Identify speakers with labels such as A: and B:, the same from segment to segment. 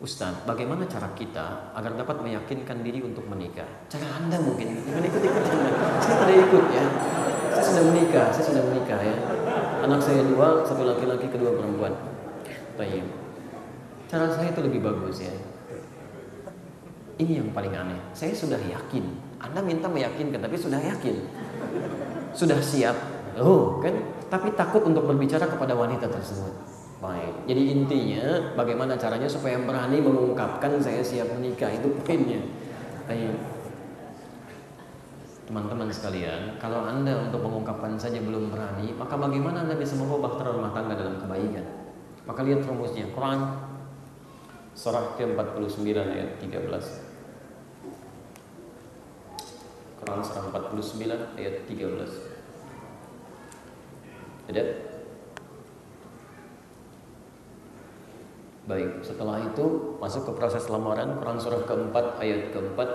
A: Ustaz, bagaimana cara kita agar dapat meyakinkan diri untuk menikah? Cara Anda mungkin, jangan ikut-ikut. Saya tidak ikut ya. Saya sudah menikah ya. Anak saya 2, 1 laki-laki, 2 perempuan. Baik. Cara saya itu lebih bagus ya. Ini yang paling aneh. Saya sudah yakin. Anda minta meyakinkan, tapi sudah yakin. Sudah siap. Oh, kan? Tapi takut untuk berbicara kepada wanita tersebut. Baik. Jadi intinya bagaimana caranya supaya berani mengungkapkan saya siap menikah, itu poinnya. Baik. Teman-teman sekalian, kalau Anda untuk mengungkapkan saja belum berani, maka bagaimana Anda bisa membawa bahtera rumah tangga dalam kebaikan? Maka lihat rumusnya. Quran surah ke-49 ayat 13. Quran surah 49 ayat 13. Ada? Baik, setelah itu masuk ke proses lamaran. Quran surah keempat ayat keempat.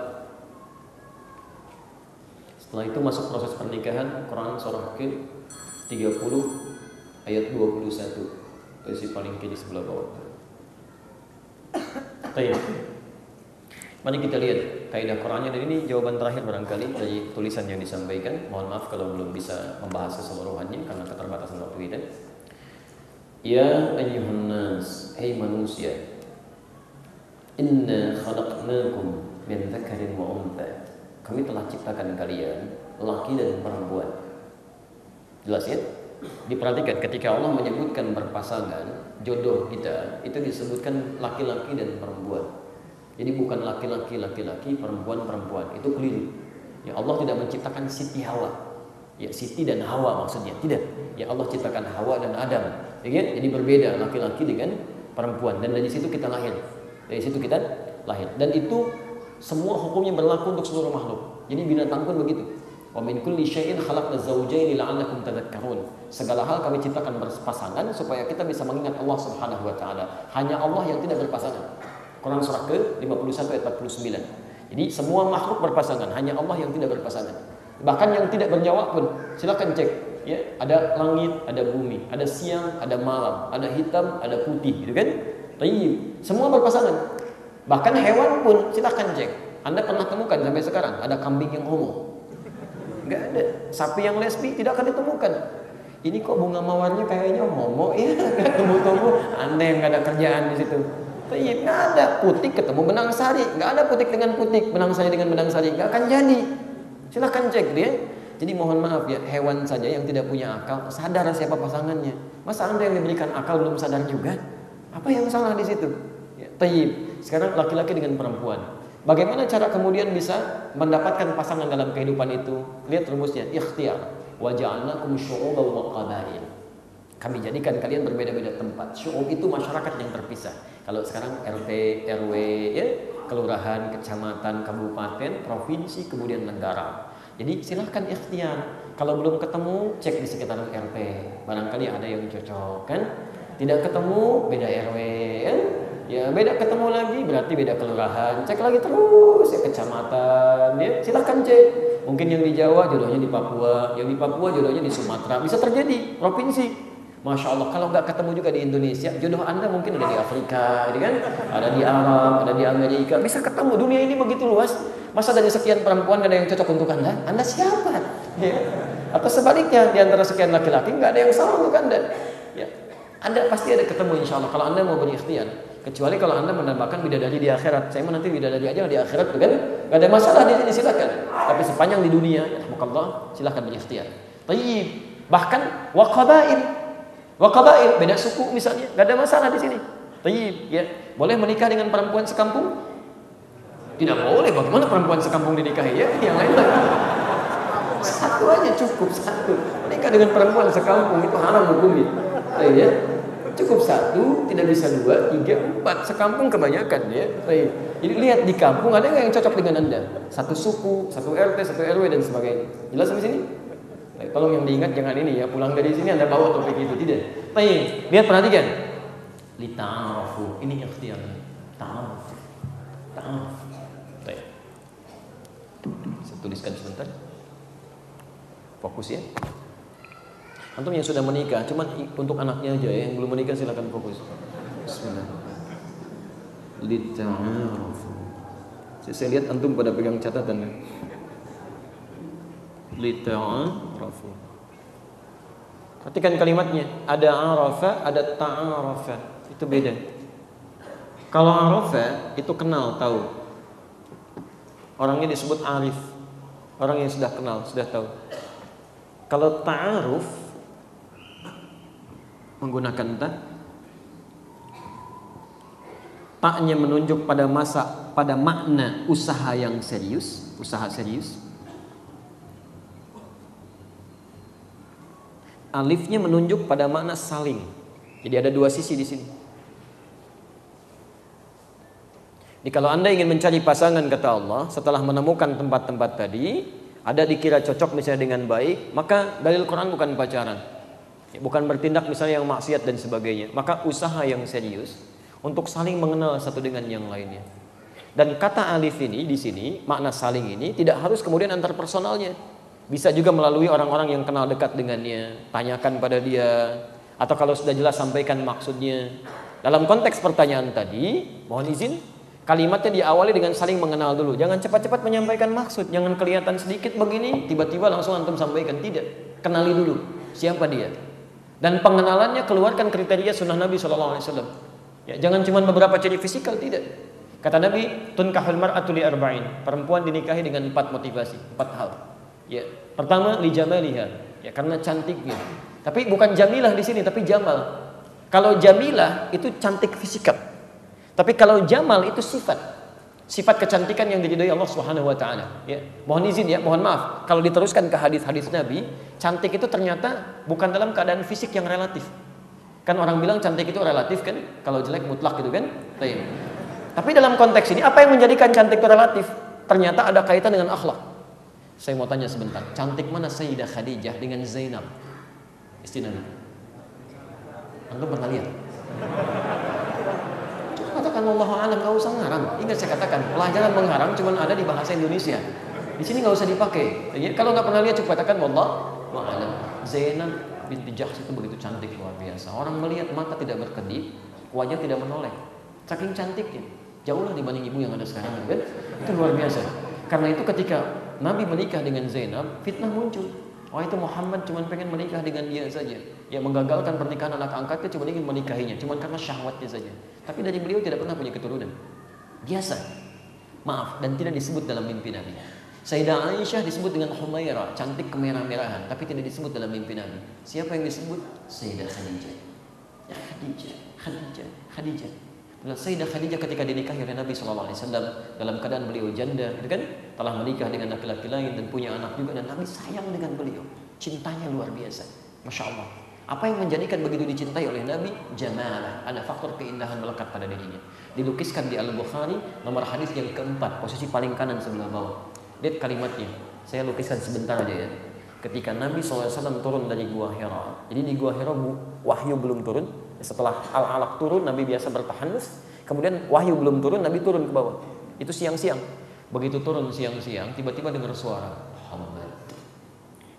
A: Setelah itu masuk proses pernikahan. Quran surah ke-30 ayat 21. Posisi paling kiri sebelah bawah. Baik. Mari kita lihat kaidah Qurannya, dan ini jawaban terakhir barangkali dari tulisan yang disampaikan. Mohon maaf kalau belum bisa membahas keseluruhannya karena keterbatasan waktu kita. Ya ayyuhan nas, hai manusia, inna khalaqnakum min dzakarin wa untha. Kami telah ciptakan kalian laki dan perempuan. Jelas ya? Diperhatikan ketika Allah menyebutkan berpasangan, jodoh kita itu disebutkan laki-laki dan perempuan. Jadi bukan laki-laki, perempuan, itu keliru. Ya, Allah tidak menciptakan Siti Hawa. Ya, Siti dan Hawa maksudnya. Tidak. Ya, Allah ciptakan Hawa dan Adam. Ya, jadi berbeda laki-laki dengan perempuan, dan dari situ kita lahir. Dan itu semua hukumnya berlaku untuk seluruh makhluk. Jadi binatang pun begitu. Wa min kulli syai'in khalaqna zawjayn la'allakum tadhakkarun. Segala hal kami ciptakan berpasangan supaya kita bisa mengingat Allah Subhanahu wa taala. Hanya Allah yang tidak berpasangan. Quran surah ke-51 ayat 49. Jadi semua makhluk berpasangan, hanya Allah yang tidak berpasangan. Bahkan yang tidak bernyawa pun, silakan cek ya, ada langit, ada bumi, ada siang, ada malam, ada hitam, ada putih, gitu kan? Tayyib. Semua berpasangan. Bahkan hewan pun silakan cek. Anda pernah temukan sampai sekarang ada kambing yang homo? Enggak ada. Sapi yang lesbi tidak akan ditemukan. Ini kok bunga mawarnya kayaknya homo ya, enggak tumbuh-tumbuh. Anda yang enggak ada kerjaan di situ. Tayyib, enggak ada. Putik ketemu benang sari, enggak ada putik dengan putik, benang sari dengan benang sari, enggak akan jadi. Silakan cek dia. Jadi mohon maaf ya, hewan saja yang tidak punya akal sadar siapa pasangannya. Masa Anda yang diberikan akal belum sadar juga? Apa yang salah di situ? Ya, tayyib. Sekarang laki-laki dengan perempuan. Bagaimana cara kemudian bisa mendapatkan pasangan dalam kehidupan itu? Lihat rumusnya, ikhtiar. Wa ja'alnakum syu'uban wa qabail. Kami jadikan kalian berbeda-beda tempat. Syu'ub itu masyarakat yang terpisah. Kalau sekarang RT, RW, ya, kelurahan, kecamatan, kabupaten, provinsi, kemudian negara. Jadi silahkan ikhtiar. Kalau belum ketemu, cek di sekitaran RT. Barangkali ada yang cocok kan? Tidak ketemu, beda RW kan? Ya beda ketemu lagi, berarti beda kelurahan. Cek lagi terus ya, kecamatan ya. Silahkan cek. Mungkin yang di Jawa jodohnya di Papua, yang di Papua jodohnya di Sumatera. Bisa terjadi, provinsi. Masya Allah, kalau nggak ketemu juga di Indonesia, jodoh Anda mungkin ada di Afrika, kan? Ada di Arab, ada di Amerika. Bisa ketemu. Dunia ini begitu luas. Masa dari sekian perempuan nggak ada yang cocok untuk Anda? Anda siapa? Ya. Atau sebaliknya, di antara sekian laki-laki nggak ada yang sama untuk Anda. Ya. Anda pasti ada ketemu insya Allah kalau Anda mau berikhtiar. Kecuali kalau Anda menambahkan bidadari di akhirat. Saya mau nanti bidadari aja di akhirat, kan? Nggak ada masalah di sini, silakan. Tapi sepanjang di dunia, ya Allah, silakan berikhtiar. Tayyib. Bahkan waqabail, beda suku misalnya, nggak ada masalah di sini. Tayyib, ya. Boleh menikah dengan perempuan sekampung? Tidak boleh. Bagaimana perempuan sekampung dinikahi ya? Yang lain lagi. Satu aja cukup, satu. Menikah dengan perempuan sekampung itu haram hukumnya. Ya. Cukup satu, tidak bisa 2, 3, 4. Sekampung kebanyakan ya. Jadi lihat di kampung ada yang cocok dengan Anda. Satu suku, satu RT, satu RW dan sebagainya. Jelas sampai sini? Tolong yang diingat jangan ini ya, pulang dari sini Anda bawa topik itu, tidak. Lihat, perhatikan. Lita'afu, ini ikhtiar. Ta'af. Saya tuliskan sebentar. Fokus ya. Antum yang sudah menikah, cuma untuk anaknya aja ya, yang belum menikah silakan fokus. Bismillah. Lita'arafu. Saya lihat antum pada pegang catatan. Lita'arafu. Perhatikan kalimatnya. Ada arafa, ada ta'arafa. Itu beda. Kalau arafa itu kenal, tahu. Orangnya disebut arif. Orang yang sudah kenal, sudah tahu. Kalau ta'aruf menggunakan ta, taknya menunjuk pada makna usaha yang serius, usaha serius. Alifnya menunjuk pada makna saling. Jadi ada dua sisi di sini. Jadi kalau Anda ingin mencari pasangan, kata Allah, setelah menemukan tempat-tempat tadi, ada dikira cocok misalnya dengan baik, maka dalil Quran bukan pacaran, bukan bertindak misalnya yang maksiat dan sebagainya. Maka usaha yang serius untuk saling mengenal satu dengan yang lainnya. Dan kata alif ini di sini, makna saling ini tidak harus kemudian antar personalnya. Bisa juga melalui orang-orang yang kenal dekat dengannya, tanyakan pada dia, atau kalau sudah jelas sampaikan maksudnya. Dalam konteks pertanyaan tadi, mohon izin, kalimatnya diawali dengan saling mengenal dulu. Jangan cepat-cepat menyampaikan maksud. Jangan kelihatan sedikit begini, tiba-tiba langsung antum sampaikan. Tidak. Kenali dulu siapa dia. Dan pengenalannya keluarkan kriteria sunnah Nabi SAW. Ya, jangan cuma beberapa ciri fisikal, tidak. Kata Nabi, tunkahul mar'atu li arba'in. Perempuan dinikahi dengan 4 motivasi, 4 hal. Ya, pertama li jamaliha. Ya, karena cantiknya. Tapi bukan jamilah di sini, tapi jamal. Kalau jamilah itu cantik fisikal. Tapi kalau jamal itu sifat kecantikan yang diridhoi Allah Subhanahu wa taala, ya. Mohon izin ya, mohon maaf kalau diteruskan ke hadis-hadis Nabi, cantik itu ternyata bukan dalam keadaan fisik yang relatif. Kan orang bilang cantik itu relatif kan, kalau jelek mutlak gitu kan? Tapi dalam konteks ini apa yang menjadikan cantik itu relatif? Ternyata ada kaitan dengan akhlak. Saya mau tanya sebentar, cantik mana Sayyidah Khadijah dengan Zainab, istri Nabi? Antum pernah lihat? Katakan wallahu alam, enggak usah ngarang. Ingat saya katakan, pelajaran mengharang cuma ada di bahasa Indonesia. Di sini enggak usah dipakai. Kalau enggak pernah lihat coba katakan wallahu alam. Zainab binti Jahsh itu begitu cantik luar biasa. Orang melihat mata tidak berkedip, wajah tidak menoleh. Saking cantiknya. Jauhlah dibanding ibu yang ada sekarang kan? Itu luar biasa. Karena itu ketika Nabi menikah dengan Zainab, fitnah muncul. Oh itu Muhammad cuma pengen menikah dengan dia saja. Yang menggagalkan pernikahan anak angkatnya cuma ingin menikahinya, cuma karena syahwatnya saja. Tapi dari beliau tidak pernah punya keturunan. Biasa. Maaf, dan tidak disebut dalam mimpi Nabi. Sayyidah Aisyah disebut dengan Humaira, cantik kemerah-merahan, tapi tidak disebut dalam mimpi Nabi. Siapa yang disebut? Sayyidah Khadijah. Ya Khadijah. Sayyidah Khadijah ketika dinikahi oleh Nabi SAW dalam keadaan beliau janda, gitu kan? Telah menikah dengan laki-laki lain dan punya anak juga, dan Nabi sayang dengan beliau. Cintanya luar biasa. Masya Allah. Apa yang menjadikan begitu dicintai oleh Nabi? Jamalah. Ada faktor keindahan melekat pada dirinya. Dilukiskan di Al-Bukhari, nomor hadis yang keempat, posisi paling kanan sebelah bawah. Lihat kalimatnya. Saya lukiskan sebentar aja ya. Ketika Nabi SAW turun dari Gua Hira. Jadi di Gua Hira wahyu belum turun. Setelah Al-Alaq turun, Nabi biasa bertahanus. Kemudian wahyu belum turun, Nabi turun ke bawah. Itu siang-siang. Begitu turun siang-siang, tiba-tiba dengar suara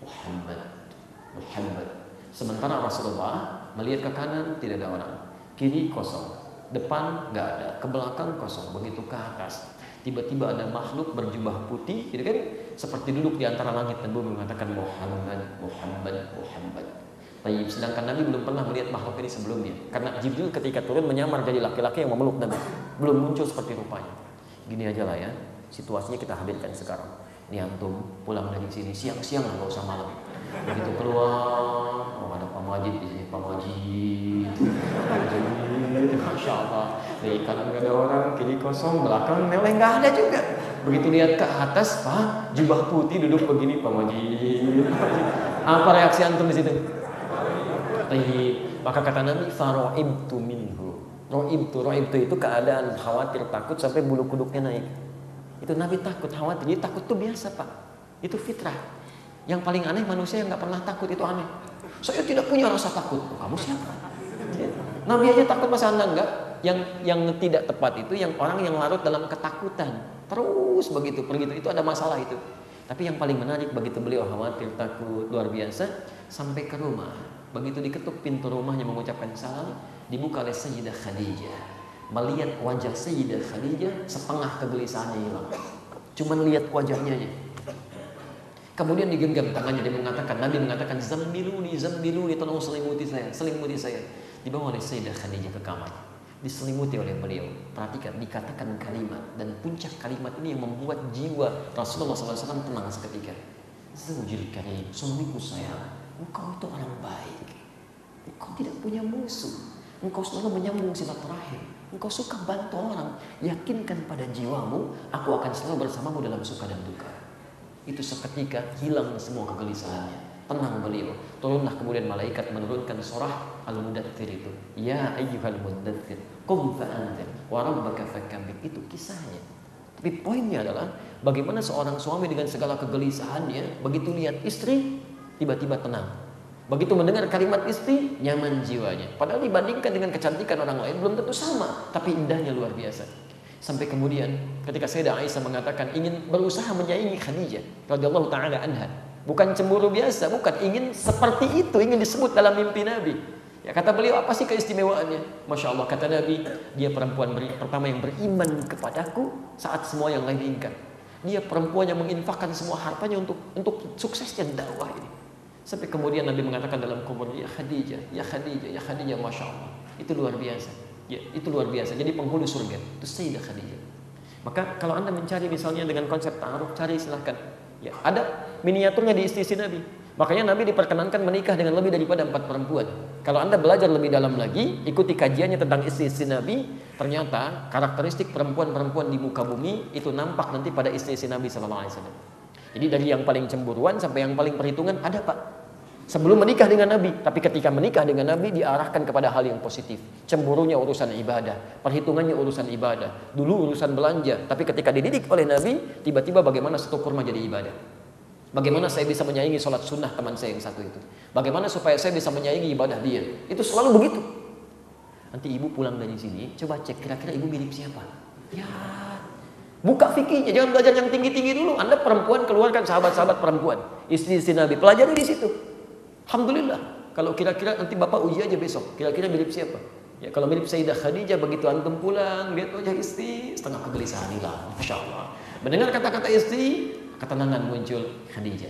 A: Muhammad. Sementara Rasulullah melihat ke kanan tidak ada orang, kiri kosong, depan nggak ada, ke belakang kosong. Begitu ke atas, tiba-tiba ada makhluk berjubah putih, gitu kan? Seperti duduk di antara langit dan bumi mengatakan Muhammad. Tayyib. Sedangkan Nabi belum pernah melihat makhluk ini sebelumnya, karena Jibril ketika turun menyamar jadi laki-laki yang memeluk Nabi, belum muncul seperti rupanya. Gini aja lah ya, situasinya kita hadirkan sekarang. Ini antum pulang dari sini siang-siang, nggak usah malam. Begitu keluar, ada Pak Majid di sini, Pak Majid, Masya Allah. Di kanan nggak ada orang, kiri kosong, belakang meleng nggak ada juga. Begitu lihat ke atas, Pak, jubah putih duduk begini, Pak Majid. Apa reaksi antum di situ? Maka kata Nabi, faro'ibtu minhu. Ro'ibtu itu keadaan khawatir, takut sampai bulu kuduknya naik. Itu Nabi takut, khawatir. Jadi takut itu biasa, Pak. Itu fitrah. Yang paling aneh manusia yang nggak pernah takut, itu aneh. Saya tidak punya rasa takut. Kamu siapa? Nabi aja takut, masa Anda enggak? Yang tidak tepat itu yang orang yang larut dalam ketakutan. Terus begitu itu ada masalah itu. Tapi yang paling menarik, begitu beliau khawatir, takut, luar biasa, sampai ke rumah. Begitu diketuk pintu rumahnya mengucapkan salam, dibuka oleh Sayyidah Khadijah. melihat wajah Sayyidah Khadijah, setengah kegelisahannya hilang. Cuman lihat wajahnya aja. Kemudian digenggam tangannya, dia mengatakan, Nabi mengatakan, zammiluni, tolong selimuti saya. Dibawa oleh Sayyidah Khadijah ke kamar, diselimuti oleh beliau. Perhatikan, dikatakan kalimat, dan puncak kalimat ini yang membuat jiwa Rasulullah SAW tenang seketika. Zaujil karim, suamiku sayang, engkau itu orang baik, engkau tidak punya musuh, engkau selalu menyambung silaturahim, engkau suka bantu orang, yakinkan pada jiwamu, aku akan selalu bersamamu dalam suka dan duka. Itu seketika hilang semua kegelisahannya, tenang beliau. Turunlah kemudian malaikat menurunkan surah Al-Mudaththir itu. Ya ayyuhal mudaththir, qum fa'anzir wa rabbaka fakabbir. Itu kisahnya. Tapi poinnya adalah bagaimana seorang suami dengan segala kegelisahannya, begitu lihat istri tiba-tiba tenang. Begitu mendengar kalimat istri, nyaman jiwanya. Padahal dibandingkan dengan kecantikan orang lain belum tentu sama, tapi indahnya luar biasa. Sampai kemudian ketika Sayyidah Aisyah mengatakan ingin berusaha menyaingi Khadijah radhiyallahu taala anha, bukan cemburu biasa, bukan, ingin seperti itu, ingin disebut dalam mimpi Nabi. Ya, kata beliau, apa sih keistimewaannya? Masya Allah, kata Nabi, dia perempuan pertama yang beriman kepadaku saat semua yang lain diinginkan. Dia perempuan yang menginfakkan semua hartanya untuk suksesnya dakwah ini. Sampai kemudian Nabi mengatakan dalam kubur, ya Khadijah, ya Khadijah, ya Khadijah, Masya Allah. Itu luar biasa. Ya, itu luar biasa. Jadi penghulu surga itu Sayyidah Khadijah. Maka kalau Anda mencari misalnya dengan konsep ta'aruf, cari silahkan. Ya, ada miniaturnya di istri Nabi. Makanya Nabi diperkenankan menikah dengan lebih daripada 4 perempuan. Kalau Anda belajar lebih dalam lagi, ikuti kajiannya tentang istri Nabi, ternyata karakteristik perempuan-perempuan di muka bumi itu nampak nanti pada istri Nabi sallallahu alaihi wasallam. Jadi dari yang paling cemburuan sampai yang paling perhitungan ada, Pak. Sebelum menikah dengan Nabi, tapi ketika menikah dengan Nabi diarahkan kepada hal yang positif. Cemburunya urusan ibadah, perhitungannya urusan ibadah, dulu urusan belanja, tapi ketika dididik oleh Nabi, tiba-tiba bagaimana satu kurma jadi ibadah. Bagaimana saya bisa menyaingi sholat sunnah teman saya yang satu itu. Bagaimana supaya saya bisa menyaingi ibadah dia. Itu selalu begitu. Nanti ibu pulang dari sini, coba cek kira-kira ibu mirip siapa. Ya, buka fikihnya, jangan belajar yang tinggi-tinggi dulu. Anda perempuan, keluarkan sahabat-sahabat perempuan, istri-istri Nabi, pelajari di situ. Alhamdulillah, kalau kira-kira nanti Bapak uji aja besok, kira-kira mirip siapa? Ya, kalau mirip Sayyidah Khadijah, begitu antum pulang, lihat wajah istri, setengah kegelisahan hilang, Masya Allah. Mendengar kata-kata istri, ketenangan muncul Khadijah.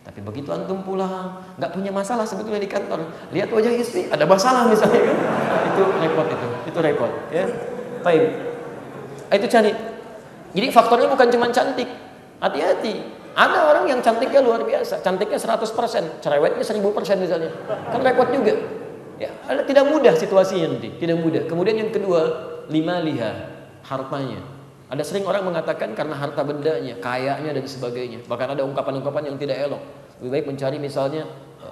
A: Tapi begitu antum pulang, nggak punya masalah sebetulnya di kantor, lihat wajah istri, ada masalah misalnya kan? Itu repot, ya. Baik, itu cari. Jadi faktornya bukan cuma cantik, hati-hati. Ada orang yang cantiknya luar biasa, cantiknya 100%, cerewetnya 1000% misalnya. Kan repot juga. Ya, tidak mudah situasinya nanti, tidak mudah. Kemudian yang kedua, liha, hartanya. Ada sering orang mengatakan karena harta bendanya, kayanya dan sebagainya. Bahkan ada ungkapan-ungkapan yang tidak elok. Lebih baik mencari misalnya,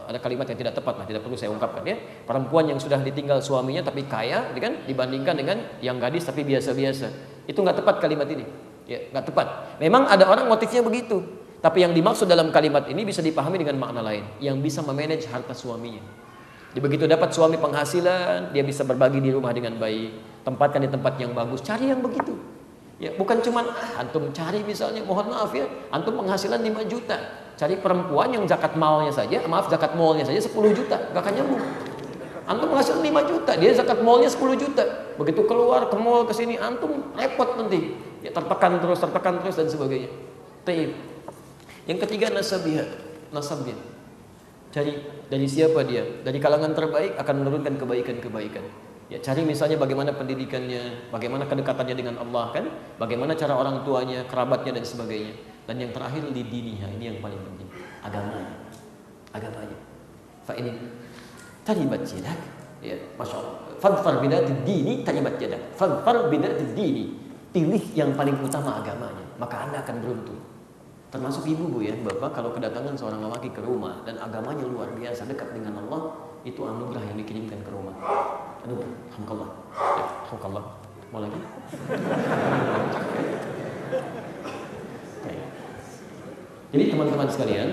A: ada kalimat yang tidak tepat lah, tidak perlu saya ungkapkan ya. Perempuan yang sudah ditinggal suaminya tapi kaya, kan, dibandingkan dengan yang gadis tapi biasa-biasa. Itu nggak tepat kalimat ini. Ya, nggak tepat. Memang ada orang motifnya begitu. Tapi yang dimaksud dalam kalimat ini bisa dipahami dengan makna lain, yang bisa memanage harta suaminya. Jadi begitu dapat suami penghasilan, dia bisa berbagi di rumah dengan baik, tempatkan di tempat yang bagus, cari yang begitu. Ya, bukan cuma antum cari misalnya, mohon maaf ya, antum penghasilan 5 juta, cari perempuan yang zakat malnya saja, zakat malnya saja 10 juta, gak akan nyambung. Antum penghasilan 5 juta, dia zakat malnya 10 juta. Begitu keluar ke mall ke sini, antum repot nanti. Ya, tertekan terus dan sebagainya. Taib. Yang ketiga nasabnya. Cari dari siapa dia? Dari kalangan terbaik akan menurunkan kebaikan-kebaikan. Ya, cari misalnya bagaimana pendidikannya, bagaimana kedekatannya dengan Allah kan, bagaimana cara orang tuanya, kerabatnya dan sebagainya. Dan yang terakhir lidiniha, ini yang paling penting, agamanya. Fa ini taribat yadak, ya, masyaallah. Fadfar bidatid dini taribat yadak. Fadfar bidatid dini. Pilih yang paling utama agamanya, maka Anda akan beruntung. Termasuk ibu bu ya, bapak kalau kedatangan seorang lelaki ke rumah dan agamanya luar biasa dekat dengan Allah, itu anugerah yang dikirimkan ke rumah. Aduh, alhamdulillah. Ya, alhamdulillah. Mau lagi? Jadi teman-teman sekalian,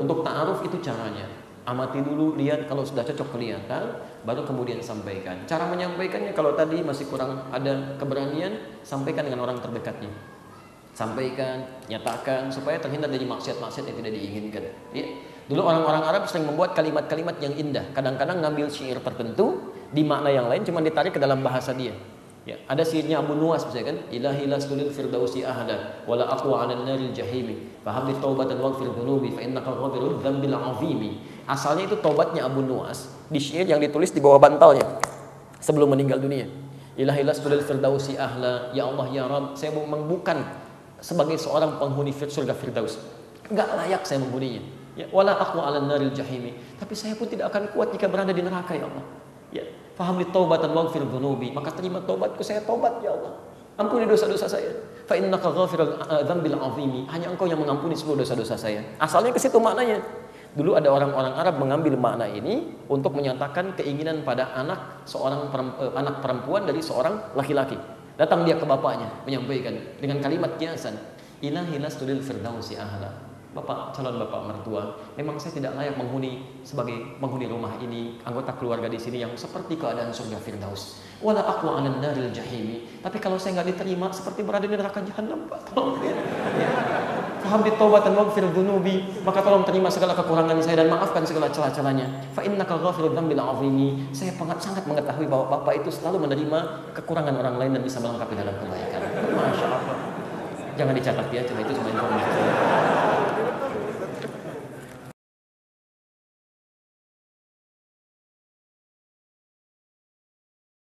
A: untuk ta'aruf itu caranya. Amati dulu, lihat kalau sudah cocok kelihatan, baru kemudian sampaikan. Cara menyampaikannya kalau tadi masih kurang ada keberanian, sampaikan dengan orang terdekatnya. Sampaikan, nyatakan supaya terhindar dari maksiat-maksiat yang tidak diinginkan. Ya. Dulu orang-orang Arab sering membuat kalimat-kalimat yang indah. Kadang-kadang ngambil syair tertentu, di makna yang lain cuma ditarik ke dalam bahasa dia. Ya, ada syairnya Abu Nuwas misalnya kan, ilahi laskulil firdausi ahla wala aqwa 'alan naril jahimi fahab li taubatan waghfir dhunubi fa innaka ghafirud dzambil 'azimi. Asalnya itu taubatnya Abu Nuwas di syair yang ditulis di bawah bantalnya sebelum meninggal dunia. Ilahi laskulil firdausi ahla, ya Allah ya Rabb, saya memang bukan sebagai seorang penghuni surga Firdaus, enggak layak saya menghuninya. Ya, wala aqwa 'alan naril jahimi, tapi saya pun tidak akan kuat jika berada di neraka ya Allah. Ya, faham li taubatan waghfir dhunubi, maka terima taubatku, saya taubat ya Allah. Ampuni dosa-dosa saya. Fa innaka ghafirul dzambil 'azimi, hanya Engkau yang mengampuni seluruh dosa-dosa saya. Asalnya ke situ maknanya. Dulu ada orang-orang Arab mengambil makna ini untuk menyatakan keinginan pada anak anak perempuan dari seorang laki-laki. Datang dia ke bapaknya menyampaikan dengan kalimat kiasan, ilahi lastudil firdausi ahla. Bapak, calon bapak mertua, memang saya tidak layak sebagai penghuni rumah ini, anggota keluarga di sini yang seperti keadaan surga Firdaus. Wala aqwa 'alan naril jahimi. Tapi kalau saya nggak diterima seperti berada di neraka jahanam, Pak. Tolong ya. Faham bi taubatan waghfir dhunubi, maka tolong terima segala kekurangan saya dan maafkan segala celah-celahnya. Fa innaka ghafirud dzambil 'azimi. Saya sangat mengetahui bahwa Bapak itu selalu menerima kekurangan orang lain dan bisa melengkapi dalam kebaikan. Masya Allah. Jangan dicatat ya, cuma itu cuma informasi.